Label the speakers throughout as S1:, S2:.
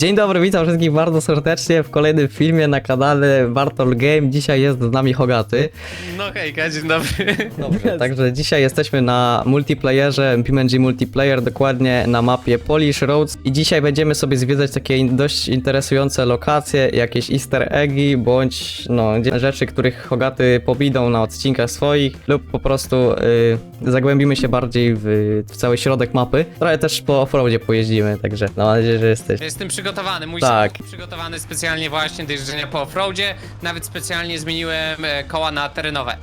S1: Dzień dobry, witam wszystkich bardzo serdecznie w kolejnym filmie na kanale Bartol Game. Dzisiaj jest z nami Hogaty.
S2: No hejka, dzień dobry.
S1: Dobrze, także dzisiaj jesteśmy na multiplayerze, BeamNG Multiplayer, dokładnie na mapie Polish Roads i dzisiaj będziemy sobie zwiedzać takie dość interesujące lokacje, jakieś easter eggi, bądź rzeczy, których Hogaty powidą na odcinkach swoich lub po prostu zagłębimy się bardziej w cały środek mapy. Trochę też po offroadzie pojeździmy, także mam nadzieję, że jesteś.
S2: Jestem przygotowany, mój
S1: Tak.
S2: samochód przygotowany specjalnie właśnie do jeżdżenia po offroadzie. Nawet specjalnie zmieniłem koła na terenowe.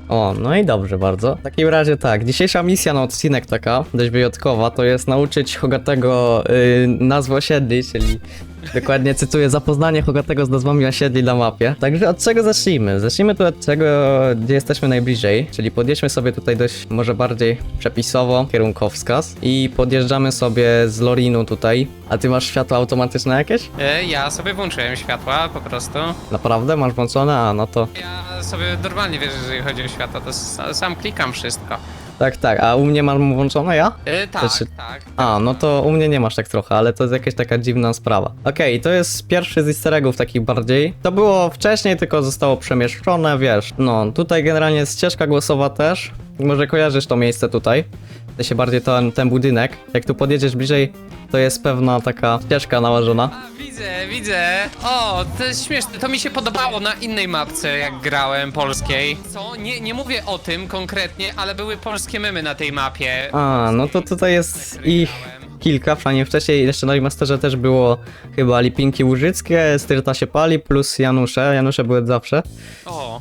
S1: O, no i dobrze bardzo. W takim razie tak, dzisiejsza misja na odcinek taka, dość wyjątkowa, to jest nauczyć Hogatego nazwy osiedli, czyli dokładnie cytuję, zapoznanie Hogatego z nazwami osiedli na mapie. Także od czego zacznijmy? Zacznijmy tu od tego, gdzie jesteśmy najbliżej, czyli podjedźmy sobie tutaj dość, może bardziej przepisowo, kierunkowskaz i podjeżdżamy sobie z Lorinu tutaj. A ty masz światła automatyczne jakieś?
S2: Ja sobie włączyłem światła po prostu.
S1: Naprawdę? Masz włączone? A, no to...
S2: Ja sobie normalnie wiesz, jeżeli chodzi o światła, to sam klikam wszystko.
S1: Tak, a u mnie mam włączone ja?
S2: Tak,
S1: Znaczy-
S2: tak.
S1: A, no to u mnie nie masz tak trochę, ale to jest jakaś taka dziwna sprawa. Okej, to jest pierwszy z easter eggów takich bardziej. To było wcześniej, tylko zostało przemieszczone, wiesz. No, tutaj generalnie jest ścieżka głosowa też. Może kojarzysz to miejsce tutaj. To się bardziej ten budynek. Jak tu podjedziesz bliżej, to jest pewna taka ścieżka nałożona.
S2: A, widzę. O, to jest śmieszne. To mi się podobało na innej mapce, jak grałem, polskiej. Co? Nie mówię o tym konkretnie, ale były polskie memy na tej mapie.
S1: A, no to tutaj jest ich kilka, przynajmniej wcześniej jeszcze na remasterze też było chyba Lipinki Łużyckie, Styrta się pali plus Janusze. Janusze były zawsze.
S2: O.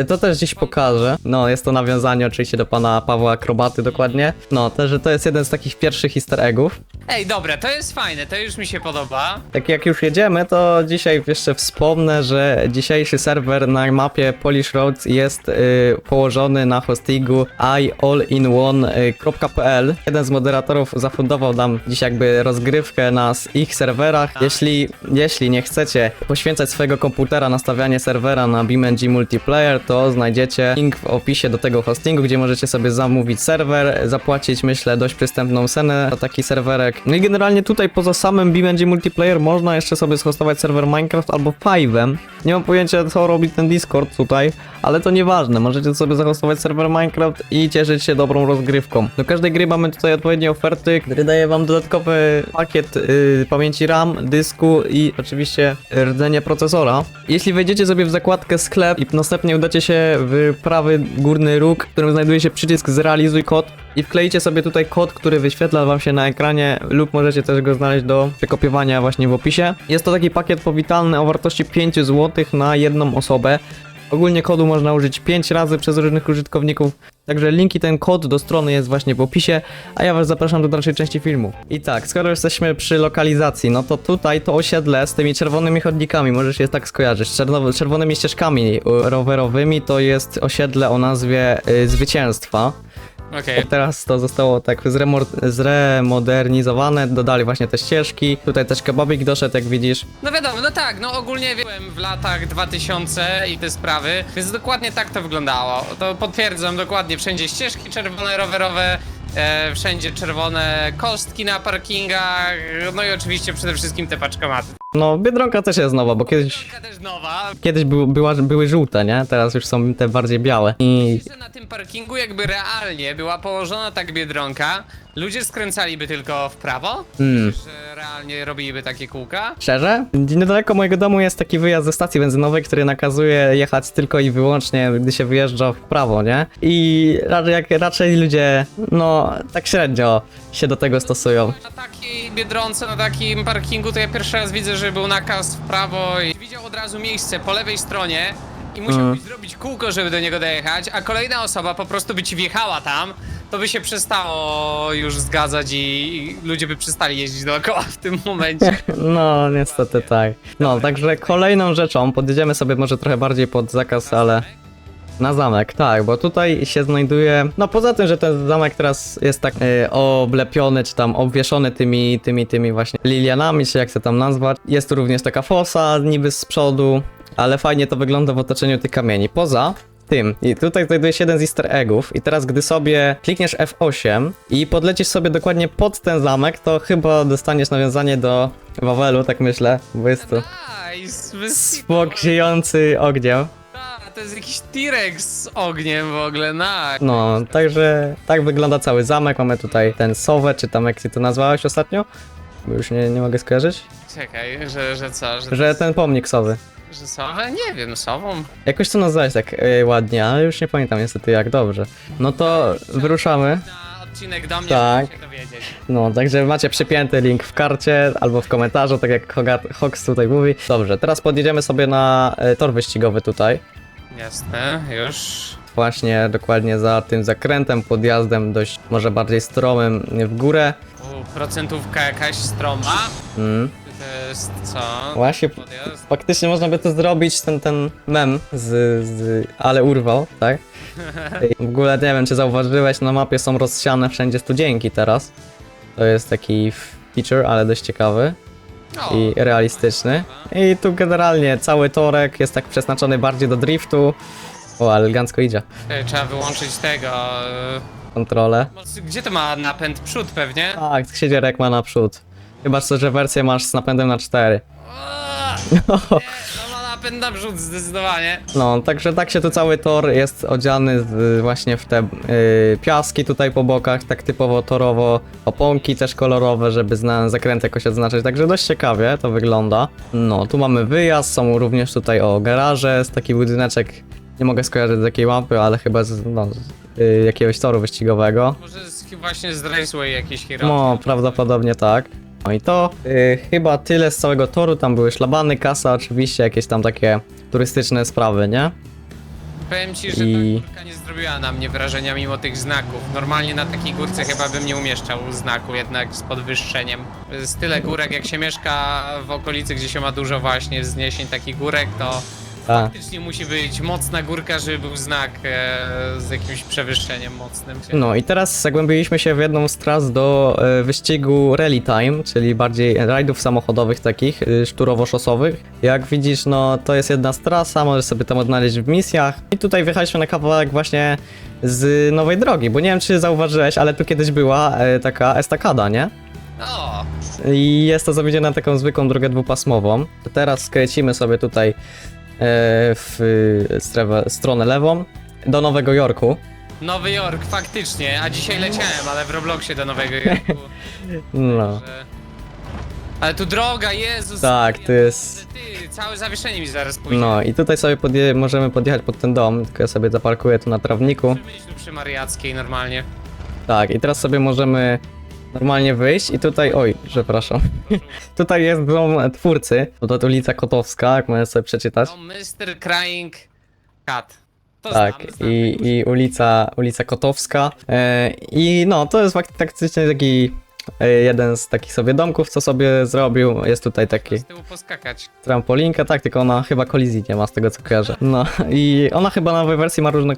S1: To też dziś pokażę. No, jest to nawiązanie oczywiście do pana Pawła Akrobaty dokładnie. No, też, że to jest jeden z takich pierwszych easter eggów.
S2: Ej, dobra, to jest fajne, to już mi się podoba.
S1: Tak jak już jedziemy, to dzisiaj jeszcze wspomnę, że dzisiejszy serwer na mapie Polish Roads jest położony na hostingu iallinone.pl. Jeden z moderatorów zafundował nam dziś jakby rozgrywkę na ich serwerach. Jeśli nie chcecie poświęcać swojego komputera na stawianie serwera na BeamNG Multiplayer, to znajdziecie link w opisie do tego hostingu, gdzie możecie sobie zamówić serwer, zapłacić, myślę, dość przystępną cenę za taki serwerek. No i generalnie tutaj poza samym BeamNG Multiplayer można jeszcze sobie schostować serwer Minecraft albo Five'em. Nie mam pojęcia, co robi ten Discord tutaj, ale to nieważne. Możecie sobie zahostować serwer Minecraft i cieszyć się dobrą rozgrywką. Do każdej gry mamy tutaj odpowiednie oferty, który daje wam dodatkowy pakiet pamięci RAM, dysku i oczywiście rdzenie procesora. Jeśli wejdziecie sobie w zakładkę sklep i następnie udacie się w prawy górny róg, w którym znajduje się przycisk zrealizuj kod i wkleicie sobie tutaj kod, który wyświetla wam się na ekranie lub możecie też go znaleźć do przekopiowania właśnie w opisie. Jest to taki pakiet powitalny o wartości 5 zł na jedną osobę. Ogólnie kodu można użyć 5 razy przez różnych użytkowników, także link i ten kod do strony jest właśnie w opisie, a ja was zapraszam do dalszej części filmu. I tak, skoro jesteśmy przy lokalizacji, no to tutaj to osiedle z tymi czerwonymi chodnikami, możesz je tak skojarzyć, czerwonymi ścieżkami rowerowymi, to jest osiedle o nazwie Zwycięstwa.
S2: Okej.
S1: Teraz to zostało tak zremodernizowane, dodali właśnie te ścieżki, tutaj też kebabik doszedł, jak widzisz.
S2: No wiadomo, no tak, no ogólnie byłem w latach 2000 i te sprawy, więc dokładnie tak to wyglądało. To potwierdzam dokładnie, wszędzie ścieżki czerwone, rowerowe, wszędzie czerwone kostki na parkingach, no i oczywiście przede wszystkim te paczkomaty.
S1: No, Biedronka też jest nowa, bo kiedyś
S2: Taka też nowa.
S1: były żółte, nie? Teraz już są te bardziej białe. I
S2: Że na tym parkingu jakby realnie była położona tak Biedronka, ludzie skręcaliby tylko w prawo, że realnie robiliby takie kółka.
S1: szczerze, niedaleko mojego domu jest taki wyjazd ze stacji benzynowej, który nakazuje jechać tylko i wyłącznie, gdy się wyjeżdża w prawo, nie? I raczej ludzie, no, tak średnio się do tego stosują.
S2: Na takiej Biedronce, na takim parkingu to ja pierwszy raz widzę, że był nakaz w prawo i widział od razu miejsce po lewej stronie i musiałbyś zrobić kółko, żeby do niego dojechać, a kolejna osoba po prostu by ci wjechała tam, to by się przestało już zgadzać i ludzie by przestali jeździć dookoła w tym momencie.
S1: No, niestety tak. No, także kolejną rzeczą, podjedziemy sobie może trochę bardziej pod zakaz, ale... Na zamek, tak, bo tutaj się znajduje, no poza tym, że ten zamek teraz jest tak oblepiony, czy tam obwieszony tymi właśnie lilianami, czy jak chcę tam nazwać, jest tu również taka fosa niby z przodu, ale fajnie to wygląda w otoczeniu tych kamieni. Poza tym. I tutaj znajduje się jeden z easter eggów. I teraz, gdy sobie klikniesz F8 i podlecisz sobie dokładnie pod ten zamek, to chyba dostaniesz nawiązanie do Wawelu, tak myślę, bo jest to
S2: Nice, bez
S1: smok ziejący ogniem.
S2: to jest jakiś T-Rex z ogniem w ogóle, nice.
S1: No, także tak wygląda cały zamek. Mamy tutaj ten sowę, czy tam jak ty to nazwałeś ostatnio? Bo już nie mogę skojarzyć.
S2: Czekaj, że co?
S1: Że ten pomnik sowy.
S2: Że sowę? Nie wiem, sową?
S1: Jakoś to nazwałeś tak ładnie, ale już nie pamiętam niestety jak dobrze. No to wyruszamy.
S2: Na odcinek do mnie,
S1: Tak.
S2: żeby się dowiedzieć.
S1: No, także macie przypięty link w karcie albo w komentarzu, tak jak Hox tutaj mówi. Dobrze, teraz podjedziemy sobie na tor wyścigowy tutaj.
S2: Jasne, już.
S1: Właśnie dokładnie za tym zakrętem, podjazdem dość może bardziej stromym w górę.
S2: Procentówka jakaś stroma.
S1: Mm.
S2: To jest co?
S1: Właśnie,
S2: Podjazd.
S1: faktycznie można by to zrobić, ten mem ale urwał, tak? W ogóle nie wiem, czy zauważyłeś, na mapie są rozsiane wszędzie studzienki teraz. To jest taki feature, ale dość ciekawy
S2: O,
S1: i realistyczny. I tu generalnie cały torek jest tak przeznaczony bardziej do driftu. O, elegancko idzie.
S2: trzeba wyłączyć tego.
S1: Kontrolę.
S2: Gdzie to ma napęd? Przód pewnie?
S1: Tak, siedzierek ma naprzód. Chyba, że wersję masz z napędem na 4.
S2: Nie, to ma napęd na przód zdecydowanie.
S1: No, także tak się tu cały tor jest odziany właśnie w te piaski tutaj po bokach, tak typowo torowo, oponki też kolorowe, żeby zakręt jakoś odznaczyć, także dość ciekawie to wygląda. No, tu mamy wyjazd, są również tutaj garaże, jest taki budyneczek, nie mogę skojarzyć z jakiej mapy, ale chyba z jakiegoś toru wyścigowego.
S2: Może właśnie z Raceway jakieś hero.
S1: No, prawdopodobnie tak. No i to chyba tyle z całego toru, tam były szlabany, kasa, oczywiście jakieś tam takie turystyczne sprawy, nie?
S2: Powiem ci, że
S1: I-
S2: ta górka nie zrobiła na mnie wrażenia mimo tych znaków. Normalnie na takiej górce chyba bym nie umieszczał znaku jednak z podwyższeniem. Z tyle górek jak się mieszka w okolicy, gdzie się ma dużo właśnie wzniesień takich górek, to
S1: Tak.
S2: faktycznie musi być mocna górka, żeby był znak z jakimś przewyższeniem mocnym.
S1: No i teraz zagłębiliśmy się w jedną z tras do wyścigu Rally Time, czyli bardziej rajdów samochodowych takich, szturowo-szosowych. Jak widzisz, no to jest jedna z trasa, możesz sobie tam odnaleźć w misjach. I tutaj wjechaliśmy na kawałek właśnie z nowej drogi, bo nie wiem czy zauważyłeś, ale tu kiedyś była taka estakada, nie?
S2: O,
S1: I jest to zamienione na taką zwykłą drogę dwupasmową. To teraz skręcimy sobie tutaj w stronę lewą do Nowego Jorku.
S2: Nowy Jork, faktycznie, a dzisiaj leciałem, ale w Robloxie do Nowego Jorku.
S1: No.
S2: Że... Ale tu droga, Jezus!
S1: Tak, to jest...
S2: Ty, całe zawieszenie mi zaraz pójdzie.
S1: No i tutaj sobie możemy podjechać pod ten dom, tylko ja sobie zaparkuję tu na trawniku.
S2: Musimy być tu przy Mariackiej normalnie.
S1: Tak, i teraz sobie możemy normalnie wyjść i tutaj, oj, przepraszam. Tutaj jest dom twórcy, to ulica Kotowska, jak możesz sobie przeczytać.
S2: No, Mr. Crying Cat. To
S1: Tak,
S2: znam.
S1: i ulica Kotowska. I no, to jest faktycznie taki jeden z takich sobie domków, co sobie zrobił. Jest tutaj taki
S2: Z tyłu poskakać.
S1: trampolinka, tak, tylko ona chyba kolizji nie ma z tego co kojarzę. No i ona chyba na nowej wersji ma różne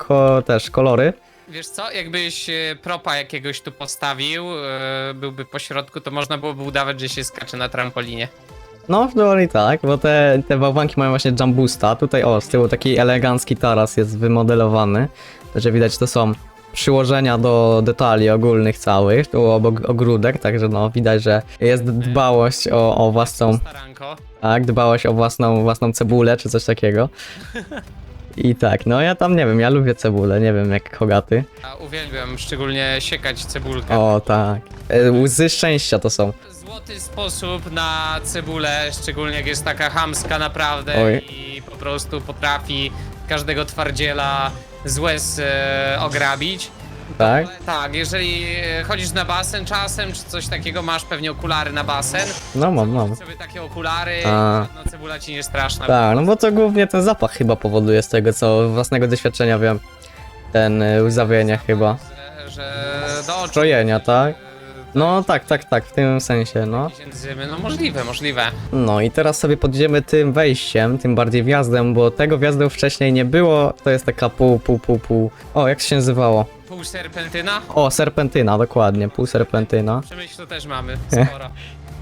S1: też kolory.
S2: Wiesz co, jakbyś propa jakiegoś tu postawił, byłby po środku, to można byłoby udawać, że się skacze na trampolinie.
S1: No, w teorii tak, bo te bałwanki mają właśnie jump boosta. Tutaj z tyłu taki elegancki taras jest wymodelowany. Także widać, to są przyłożenia do detali ogólnych całych, tu obok ogródek, także no widać, że jest dbałość o własną,
S2: Staranko.
S1: tak, dbałość o własną cebulę czy coś takiego. I tak, no ja tam nie wiem, ja lubię cebulę, nie wiem jak Hogaty.
S2: A uwielbiam szczególnie siekać cebulkę.
S1: O tak, łzy szczęścia to są.
S2: Złoty sposób na cebulę, szczególnie jak jest taka chamska naprawdę
S1: Oj.
S2: i po prostu potrafi każdego twardziela z łez ograbić.
S1: Tak?
S2: Tak, jeżeli chodzisz na basen czasem, czy coś takiego, masz pewnie okulary na basen.
S1: No mam.
S2: Sobie takie okulary,
S1: A.
S2: no cebula ci nie straszna.
S1: Tak, no bo to głównie ten zapach chyba powoduje z tego, co własnego doświadczenia wiem. Ten łzawienie chyba.
S2: Że do oczu.
S1: Strojenia, tak? No tak, w tym sensie, no.
S2: Jakieś enzymy, no możliwe.
S1: No i teraz sobie podjedziemy tym wejściem, tym bardziej wjazdem, bo tego wjazdu wcześniej nie było. To jest taka pół. O, jak się nazywało?
S2: Pół serpentyna?
S1: O, serpentyna, dokładnie, pół serpentyna.
S2: Przemyśl to też mamy, sporo.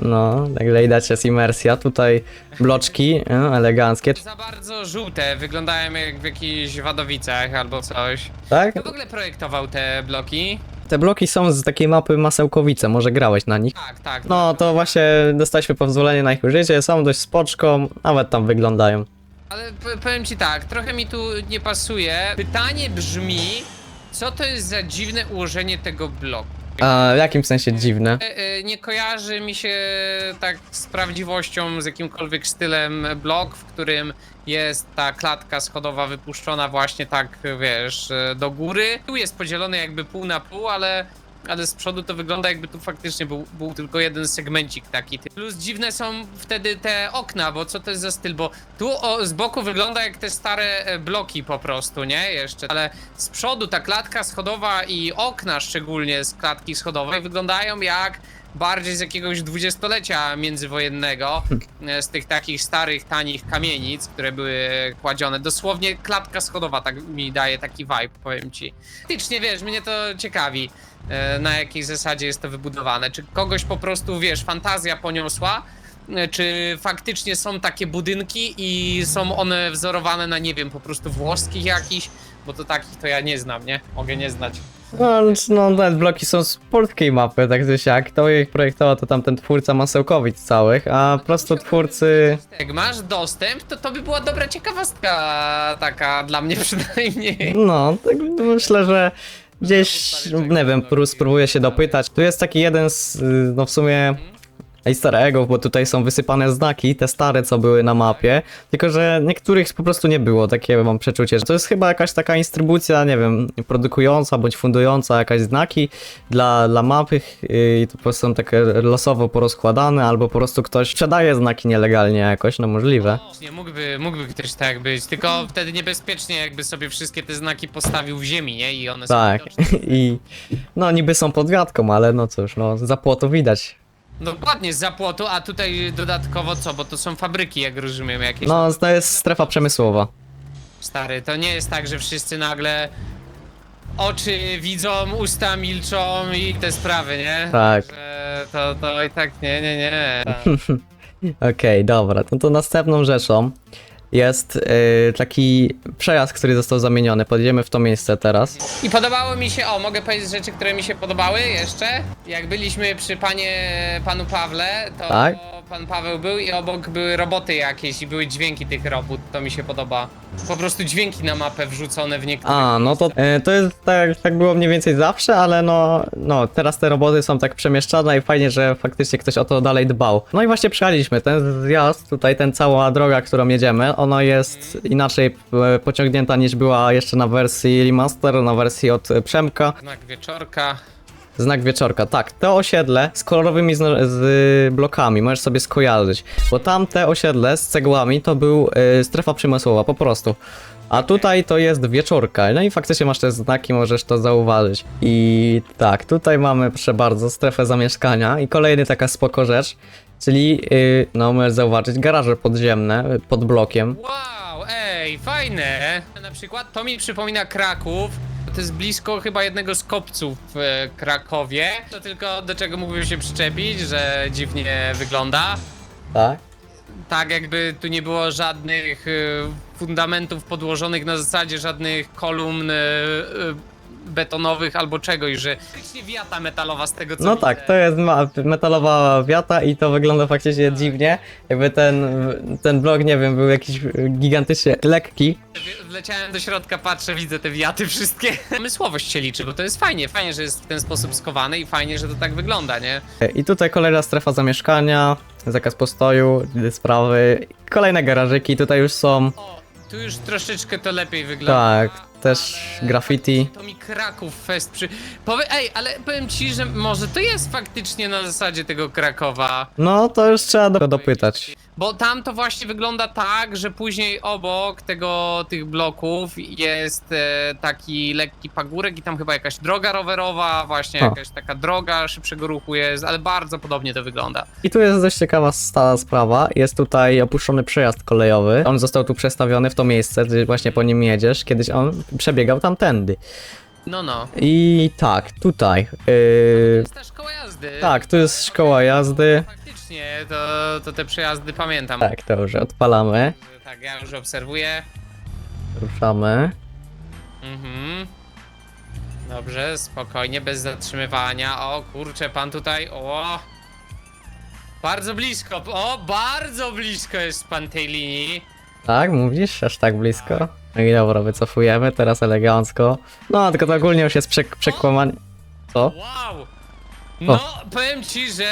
S1: No, nagle widać jest imersja. Tutaj bloczki eleganckie.
S2: Za bardzo żółte, wyglądają jak w jakichś Wadowicach albo coś.
S1: Tak?
S2: Kto w ogóle projektował te bloki?
S1: Te bloki są z takiej mapy Masełkowice, może grałeś na nich.
S2: Tak, tak.
S1: No, to właśnie dostaliśmy pozwolenie na ich użycie, są dość spoczką, nawet tam wyglądają.
S2: Ale powiem ci tak, trochę mi tu nie pasuje. Pytanie brzmi, co to jest za dziwne ułożenie tego bloku?
S1: A w jakim sensie dziwne?
S2: Nie kojarzy mi się tak z prawdziwością, z jakimkolwiek stylem blok, w którym jest ta klatka schodowa wypuszczona właśnie tak, wiesz, do góry. Tu jest podzielony jakby pół na pół, ale z przodu to wygląda jakby tu faktycznie był tylko jeden segmencik taki. Plus dziwne są wtedy te okna, bo co to jest za styl, bo tu z boku wygląda jak te stare bloki po prostu, nie? Jeszcze, ale z przodu ta klatka schodowa i okna szczególnie z klatki schodowej wyglądają jak bardziej z jakiegoś dwudziestolecia międzywojennego, z tych takich starych, tanich kamienic, które były kładzione. Dosłownie klatka schodowa tak mi daje taki vibe, powiem ci. Faktycznie, wiesz, mnie to ciekawi, na jakiej zasadzie jest to wybudowane. Czy kogoś po prostu, wiesz, fantazja poniosła, czy faktycznie są takie budynki i są one wzorowane na, nie wiem, po prostu włoskich jakichś, bo to takich to ja nie znam, nie? Mogę nie znać.
S1: No, te bloki są z polskiej mapy, tak czy siak. Kto ich projektował, to tamten twórca Masełkowic całych, a po prostu twórcy...
S2: Jak masz dostęp, to by była dobra ciekawostka, taka dla mnie przynajmniej.
S1: No, tak myślę, że gdzieś, nie wiem, spróbuję się dopytać. Tu jest taki jeden z, no w sumie... easter eggów, bo tutaj są wysypane znaki, te stare, co były na mapie, tylko że niektórych po prostu nie było, takie mam przeczucie, że to jest chyba jakaś taka instrybucja, nie wiem, produkująca bądź fundująca jakaś znaki dla mapy i to po prostu są takie losowo porozkładane, albo po prostu ktoś sprzedaje znaki nielegalnie jakoś, no możliwe.
S2: Nie, mógłby też tak być, tylko wtedy niebezpiecznie jakby sobie wszystkie te znaki postawił w ziemi, nie? I one są
S1: Tak,
S2: widoczne.
S1: i no niby są pod wiatką, ale no cóż, no za płotu widać.
S2: Dokładnie, z zapłotu, a tutaj dodatkowo co? Bo to są fabryki, jak rozumiem, jakieś.
S1: No, to jest strefa przemysłowa.
S2: Stary, to nie jest tak, że wszyscy nagle oczy widzą, usta milczą i te sprawy, nie?
S1: Tak.
S2: Że to i tak nie.
S1: Okej, dobra, no to następną rzeczą jest taki przejazd, który został zamieniony. Podjedziemy w to miejsce teraz.
S2: I podobało mi się, mogę powiedzieć rzeczy, które mi się podobały jeszcze? Jak byliśmy przy panu Pawle, to
S1: Tak?
S2: pan Paweł był i obok były roboty jakieś i były dźwięki tych robót, to mi się podoba. Po prostu dźwięki na mapę wrzucone w niektórych
S1: A, no to to jest tak było mniej więcej zawsze, ale no teraz te roboty są tak przemieszczane i fajnie, że faktycznie ktoś o to dalej dbał. No i właśnie przyjechaliśmy, ten zjazd, tutaj cała droga, którą jedziemy, ona jest inaczej pociągnięta niż była jeszcze na wersji remaster, na wersji od Przemka.
S2: Znak wieczorka.
S1: Znak wieczorka, tak. To osiedle z kolorowymi z blokami możesz sobie skojarzyć, bo tamte osiedle z cegłami to był strefa przemysłowa, po prostu. A tutaj to jest wieczorka, no i faktycznie masz te znaki, możesz to zauważyć. I tak, tutaj mamy, proszę bardzo, strefę zamieszkania i kolejny taka spoko rzecz, czyli, no możesz zauważyć, garaże podziemne pod blokiem.
S2: Wow, ej, fajne. Na przykład to mi przypomina Kraków. To jest blisko chyba jednego z kopców w Krakowie. To tylko do czego mógłbym się przyczepić, że dziwnie wygląda.
S1: Tak?
S2: Tak jakby tu nie było żadnych fundamentów podłożonych na zasadzie żadnych kolumn betonowych albo czegoś, że faktycznie wiata metalowa z tego co
S1: No
S2: widzę.
S1: tak, to jest metalowa wiata i to wygląda faktycznie dziwnie. Jakby ten blok, nie wiem, był jakiś gigantycznie lekki.
S2: Wleciałem do środka, patrzę, widzę te wiaty wszystkie. Pomysłowość się liczy, bo to jest fajnie, że jest w ten sposób skowany i fajnie, że to tak wygląda, nie?
S1: I tutaj kolejna strefa zamieszkania, zakaz postoju, sprawy, kolejne garażyki, tutaj już są,
S2: O, tu już troszeczkę to lepiej wygląda.
S1: tak, też graffiti.
S2: To mi Kraków Fest Ej, ale powiem ci, że może to jest faktycznie na zasadzie tego Krakowa.
S1: No to już trzeba dopytać.
S2: Bo tam to właśnie wygląda tak, że później obok tych bloków jest taki lekki pagórek i tam chyba jakaś droga rowerowa, właśnie jakaś taka droga szybszego ruchu jest, ale bardzo podobnie to wygląda.
S1: I tu jest dość ciekawa stała sprawa, jest tutaj opuszczony przejazd kolejowy, on został tu przestawiony w to miejsce, gdzie właśnie po nim jedziesz, kiedyś on przebiegał tamtędy.
S2: No.
S1: I tak, tutaj,
S2: To jest ta szkoła jazdy.
S1: tak, tu jest szkoła jazdy.
S2: Faktycznie faktycznie, to te przejazdy pamiętam.
S1: Tak, dobrze, odpalamy,
S2: Tak, ja już obserwuję.
S1: ruszamy.
S2: Mhm. Dobrze, spokojnie, bez zatrzymywania. O kurczę, pan tutaj, o! Bardzo blisko, bardzo blisko jest pan tej linii.
S1: Tak, mówisz? Aż tak blisko? No i dobra, wycofujemy, teraz elegancko. No, tylko to ogólnie już jest przekłamanie. Co?
S2: Wow! No, powiem ci, że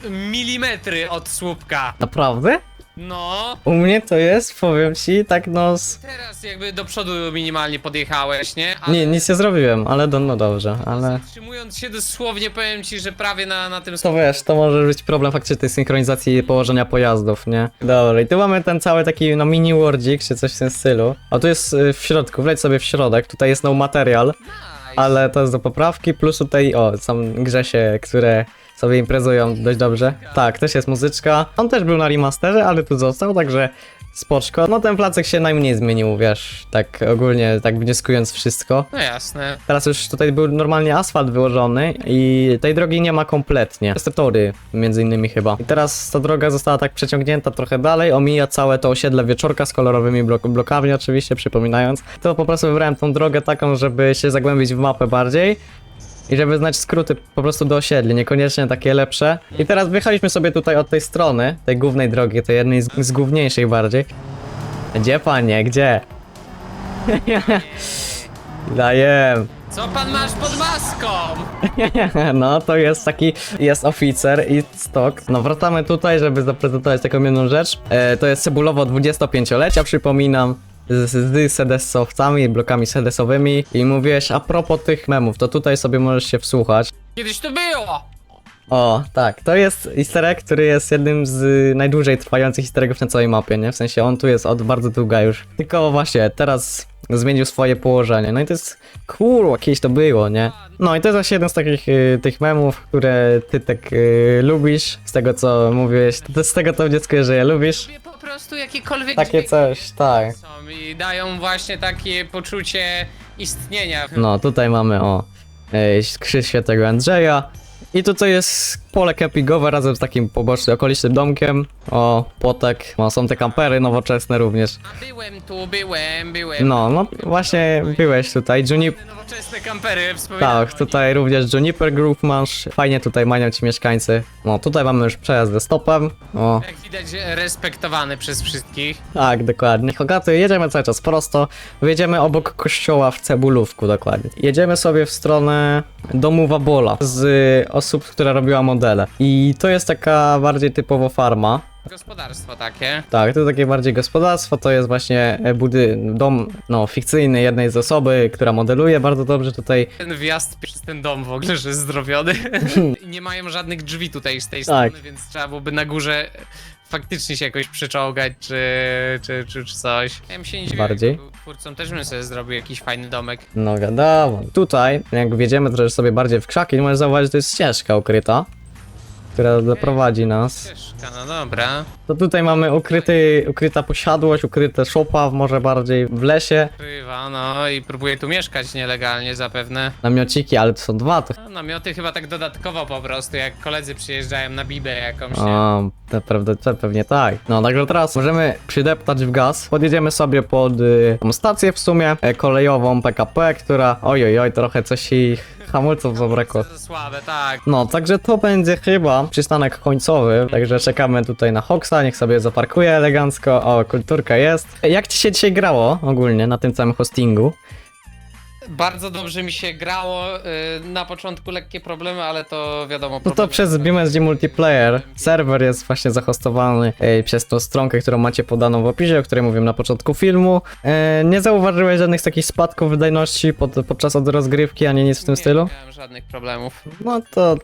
S2: milimetry od słupka.
S1: Naprawdę?
S2: No,
S1: U mnie to jest, powiem ci, tak no...
S2: teraz jakby do przodu minimalnie podjechałeś, nie? Ale
S1: Nie, nic nie zrobiłem, ale no dobrze, ale...
S2: zatrzymując się dosłownie, powiem ci, że prawie na tym
S1: To wiesz, to może być problem faktycznie tej synchronizacji położenia pojazdów, nie? Dobra, i tu mamy ten cały taki, no mini wardzik, czy coś w tym stylu. A tu jest w środku, wleć sobie w środek, tutaj jest no material,
S2: Nice.
S1: ale to jest do poprawki, plus tutaj, o, są grzesie, które sobie imprezują dość dobrze. Tak, też jest muzyczka. On też był na remasterze, ale tu został, także spoczko. No ten placek się najmniej zmienił, wiesz, tak ogólnie, tak wnioskując wszystko.
S2: No jasne.
S1: Teraz już tutaj był normalnie asfalt wyłożony i tej drogi nie ma kompletnie. Jest te tory, między innymi chyba. I teraz ta droga została tak przeciągnięta trochę dalej, omija całe to osiedle Wieczorka z kolorowymi blokami oczywiście, przypominając. To po prostu wybrałem tą drogę taką, żeby się zagłębić w mapę bardziej. I żeby znać skróty po prostu do osiedli, niekoniecznie takie lepsze. I teraz wyjechaliśmy sobie tutaj od tej strony, tej głównej drogi, tej jednej z główniejszych bardziej. Gdzie panie, gdzie? Daję.
S2: Co pan masz pod maską?
S1: No to jest taki, jest oficer i stok. No wracamy tutaj, żeby zaprezentować taką jedną rzecz. To jest cebulowo 25-lecia, przypominam. Z sedesowcami, blokami sedesowymi. I mówiłeś a propos tych memów, to tutaj sobie możesz się wsłuchać.
S2: Kiedyś to było!
S1: O, tak, to jest easter egg, który jest jednym z najdłużej trwających easter eggów na całej mapie, nie? W sensie on tu jest od bardzo długa już. Tylko właśnie, teraz zmienił swoje położenie. No i to jest, kurwa, kiedyś to było, nie? No i to jest właśnie jeden z takich tych memów, które ty tak lubisz, z tego co mówiłeś, to z tego to wnioskuję, że je lubisz.
S2: Lubię po prostu jakiekolwiek
S1: Takie
S2: dźwięki
S1: coś, tak.
S2: są i dają właśnie takie poczucie istnienia.
S1: No, tutaj mamy, o, krzyż świętego Andrzeja. I tutaj jest pole kempingowe razem z takim pobocznym, okolicznym domkiem. O, płotek, no, są te kampery nowoczesne również.
S2: A byłem tu, byłem.
S1: No właśnie byłeś tutaj,
S2: Nowoczesne kampery, wspominam.
S1: Tak, tutaj również Juniper Groove masz. Fajnie tutaj mają ci mieszkańcy. No tutaj mamy już przejazd ze stopem. O,
S2: Jak widać, respektowany przez wszystkich.
S1: tak, dokładnie. Hogaty, jedziemy cały czas prosto. Wyjedziemy obok kościoła w Cebulówku, dokładnie. Jedziemy sobie w stronę domu Wabola z osób, która robiła modele. I to jest taka bardziej typowo farma.
S2: Gospodarstwo takie.
S1: Tak, to takie bardziej gospodarstwo, to jest właśnie dom, no, fikcyjny jednej z osoby, która modeluje bardzo dobrze tutaj.
S2: Ten wjazd przez ten dom w ogóle, że jest zdrowiony. Nie mają żadnych drzwi tutaj z tej
S1: Tak.
S2: strony, więc trzeba byłoby na górze faktycznie się jakoś przeczołgać, czy coś. Ja bym się nie dziwił,
S1: Bardziej.
S2: jakby był twórcą też bym sobie zrobił jakiś fajny domek.
S1: No wiadomo. Tutaj, jak wjedziemy trochę sobie bardziej w krzaki, możesz zauważyć, że to jest ścieżka ukryta, która doprowadzi nas.
S2: Ścieżka, no dobra.
S1: To tutaj mamy ukryta posiadłość, ukryte szopa, może bardziej w lesie.
S2: Krywa, no i próbuję tu mieszkać nielegalnie zapewne.
S1: Namiociki, ale to są dwa. To...
S2: No, namioty chyba tak dodatkowo po prostu, jak koledzy przyjeżdżają na bibę jakąś, nie?
S1: O, to pewnie tak. No, także teraz możemy przydeptać w gaz. Podjedziemy sobie pod tą stację w sumie, kolejową PKP, która, oj, trochę coś jej hamulców zabrakło.
S2: Za słabe, tak.
S1: No, także to będzie chyba przystanek końcowy, także czekamy tutaj na Hoxa, niech sobie zaparkuje elegancko. O, kulturka jest. Jak ci się dzisiaj grało ogólnie na tym całym hostingu?
S2: Bardzo dobrze mi się grało, na początku lekkie problemy, ale to wiadomo.
S1: No to
S2: problemy
S1: przez
S2: są-
S1: BeamSG Multiplayer. Serwer jest właśnie zahostowany przez tą stronkę, którą macie podaną w opisie, o której mówiłem na początku filmu. Nie zauważyłeś żadnych takich spadków wydajności podczas od rozgrywki, ani nic w tym stylu?
S2: Nie miałem żadnych problemów.
S1: No to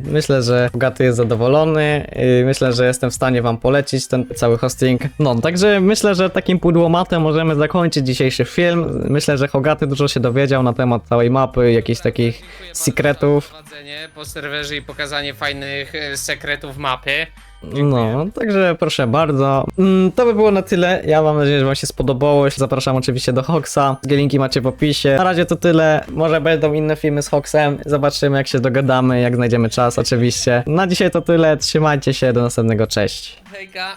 S1: myślę, że Bogaty jest zadowolony. Myślę, że jestem w stanie wam polecić ten cały hosting. No, także myślę, że takim pudłomatem możemy zakończyć dzisiejszy film. Myślę, że Hogaty dużo się dowiedział na temat całej mapy, jakichś takich
S2: Dziękuję bardzo
S1: secretów.
S2: za prowadzenie po serwerze i pokazanie fajnych sekretów mapy.
S1: No, także proszę bardzo. To by było na tyle. Ja mam nadzieję, że wam się spodobało. Zapraszam oczywiście do Hoxa. Linki macie w opisie. Na razie to tyle. Może będą inne filmy z Hoxem. Zobaczymy, jak się dogadamy, jak znajdziemy czas oczywiście. Na dzisiaj to tyle. Trzymajcie się. Do następnego. Cześć.
S2: Hejka.